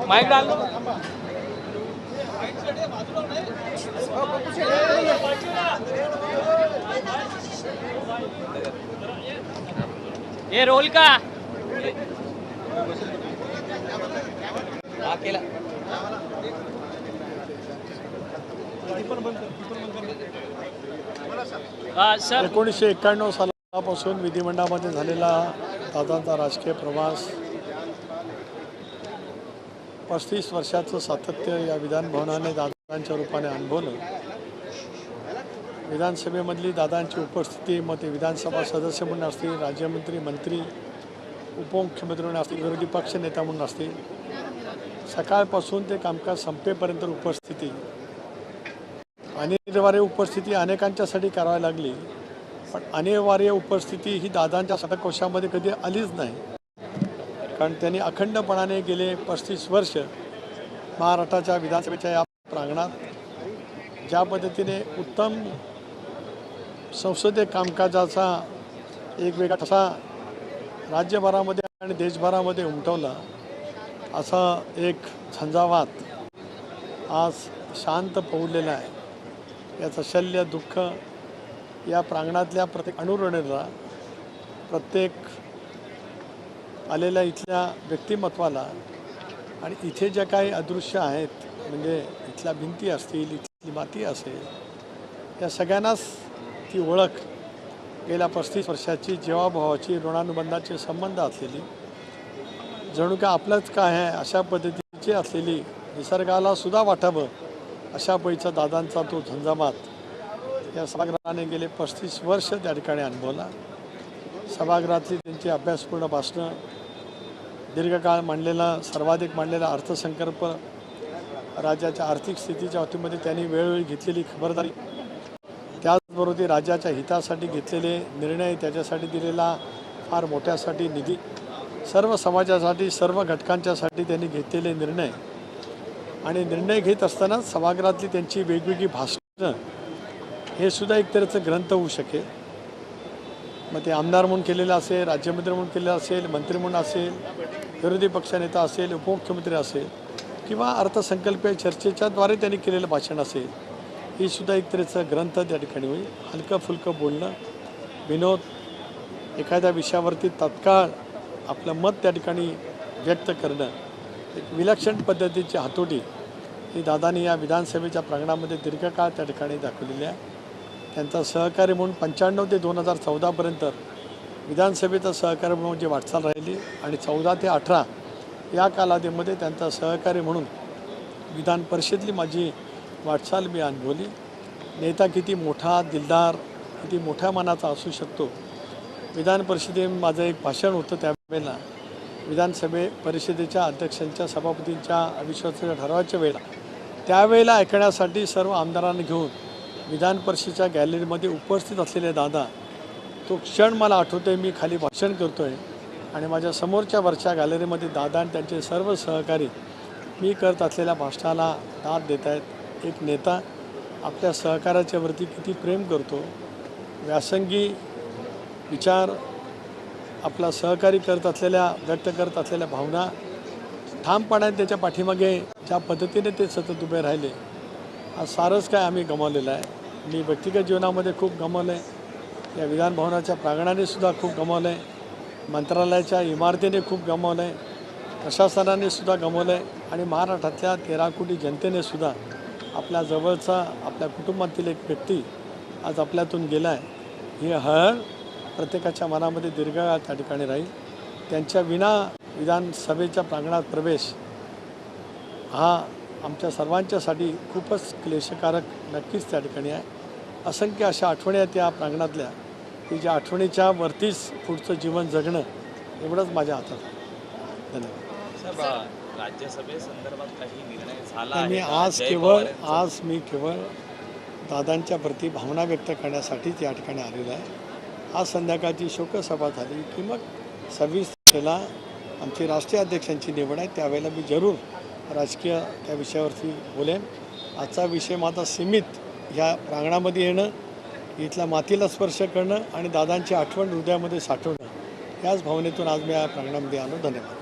Mic डाल दो। ये role का अकेला सर 1991 सालापासून विधिमंडळामध्ये झालेला दादांचा राजकीय प्रवास, 35 वर्षाचं सातत्य या विधानभवनाने दादांच्या रूपाने अनुभवलं। विधानसभेमधली दादांची उपस्थिती, मग ते विधानसभा सदस्य म्हणून असतील, राज्यमंत्री, मंत्री, उपमुख्यमंत्री म्हणून असतील, विरोधी पक्ष नेता म्हणून असतील, सकाळपासून ते कामकाज संपेपर्यंत उपस्थिती, अनिवार्य उपस्थिती अनेकांच्यासाठी करावी लागली, पण अनिवार्य उपस्थिती ही दादांच्या शतकोशामध्ये कधी आलीच नाही। कारण त्यांनी अखंडपणाने गेले 35 वर्ष महाराष्ट्राच्या विधानसभेच्या या प्रांगणात ज्या पद्धतीने उत्तम संसदीय कामकाजाचा एक वेगळा ठसा राज्यभरामध्ये आणि देशभरामध्ये उमटवला, असा एक झंझावात आज शांत पडलेला आहे। याचं शल्य दुःख या प्रांगणातल्या प्रत्येक अणुरेणूला, प्रत्येक आलेल्या इथल्या व्यक्तिमत्वाला आणि इथे जे काही अदृश्य आहेत, म्हणजे इथल्या भिंती असतील, इथली माती असेल, या सगळ्यांनाच ती ओळख गेल्या 35 वर्षाची जीवाभावाची ऋणानुबंधाचे संबंध असलेली, जणू काय आपलंच काय आहे अशा पद्धतीची असलेली, निसर्गाला सुद्धा वाटावं अशा पैचा दादांचा तो झंझावात या सभागृहाने गेले 35 वर्ष त्या ठिकाणी अनुभवला। सभागृहातली त्यांची अभ्यासपूर्ण भाषणं, दीर्घकाळ मांडलेला, सर्वाधिक मांडलेला अर्थसंकल्प, राज्याच्या आर्थिक स्थितीच्या बाबतीमध्ये त्यांनी वेळोवेळी घेतलेली खबरदारी, त्याचबरोबर राज्याच्या हितासाठी घेतलेले निर्णय, त्याच्यासाठी दिलेला फार मोठ्यासाठी निधी, सर्व समाजासाठी, सर्व घटकांच्यासाठी त्यांनी घेतलेले निर्णय, आणि निर्णय घेत असताना सभागृहातली त्यांची वेगवेगळी भाषणं, हे सुद्धा एक तऱ्हेचं ग्रंथ होऊ शकेल। मग ते आमदार म्हणून केलेलं असेल, राज्यमंत्री म्हणून केलेलं असेल, मंत्री म्हणून असेल, विरोधी पक्षनेता असेल, उपमुख्यमंत्री असेल, किंवा अर्थसंकल्पीय चर्चेच्याद्वारे त्यांनी केलेलं भाषण असेल, ही सुद्धा एक तऱ्हेचं ग्रंथ त्या ठिकाणी होईल। हलकं फुलकं बोलणं, विनोद, एखाद्या विषयावरती तत्काळ आपलं मत त्या ठिकाणी व्यक्त करणं, एक विलक्षण पद्धतीची हातोटी ही दादांनी या विधानसभेच्या प्रांगणामध्ये दीर्घकाळ त्या ठिकाणी दाखवलेली आहे। त्यांचा सहकारी म्हणून 95 ते 2014पर्यंत विधानसभेचं सहकारी म्हणून जी वाटचाल राहिली, आणि 14 ते 18 या कालावधीमध्ये त्यांचा सहकारी म्हणून विधान परिषदेतली माझी वाटचाल मी अनुभवली। नेता किती मोठा, दिलदार, किती मोठ्या मनाचा असू शकतो। विधान परिषदेत माझं एक भाषण होतं, त्यावेळेला विधानसभे परिषदेच्या अध्यक्षांच्या, सभापतींच्या अविश्वासाच्या ठरावाच्या वेळेला, त्यावेळेला ऐकण्यासाठी सर्व आमदारांना घेऊन विधान परिषदेच्या गॅलरीमध्ये उपस्थित असलेले दादा, तो क्षण मला आठवतोय। मी खाली भाषण करतोय आणि माझ्या समोरच्या वरच्या गॅलरीमध्ये दादा आणि त्यांचे सर्व सहकारी मी करत असलेल्या भाषणाला दाद देत आहेत। एक नेता आपल्या सहकार्याच्या वरती किती प्रेम करतो, व्यासंगी विचार आपला सहकारी करत असलेल्या, व्यक्त करत असलेल्या भावना ठामपणाने त्याच्या पाठीमागे ज्या पद्धतीने ते सतत उभे राहिले, आज सारंच काय आम्ही गमावलेलं आहे। मी व्यक्तिगत जीवनामध्ये खूप गमावलं आहे, या विधानभवनाच्या प्रांगणाने सुद्धा खूप गमावलं आहे, मंत्रालयाच्या इमारतीने खूप गमावलं आहे, प्रशासनाने सुद्धा गमावलं आहे, आणि महाराष्ट्रातल्या 13 कोटी जनतेने सुद्धा आपल्या जवळचा, आपल्या कुटुंबातील एक व्यक्ती आज आपल्यातून गेला आहे। ही हळ प्रत्येकाच्या मनामध्ये दीर्घकाळ त्या ठिकाणी राहील। त्यांच्या विना विधानसभेच्या प्रांगणात प्रवेश हा आमच्या सर्वांच्यासाठी खूपच क्लेशकारक नक्कीच त्या ठिकाणी आहे। असंख्य अशा आठवणी आहेत या प्रांगणातल्या, की ज्या आठवणीच्या वरतीच पुढचं जीवन जगणं एवढंच माझ्या हातात आहे। धन्यवाद। राज्यसभेसंदर्भात काही निर्णय झाला आहे? मी केवळ दादांच्या प्रती भावना व्यक्त करण्यासाठीच या ठिकाणी आलेलो आहे। आज संध्याकाळची शोकसभा झाली की मग 26 तारखेला आमची राष्ट्रीय अध्यक्षांची निवड आहे, त्यावेळेला मी जरूर राजकीय त्या विषयावरती बोलेन। आजचा विषय माझा सीमित ह्या प्रांगणामध्ये येणं, इथल्या मातीला स्पर्श करणं आणि दादांची आठवण हृदयामध्ये साठवणं, याच भावनेतून आज मी या प्रांगणामध्ये आलो। धन्यवाद।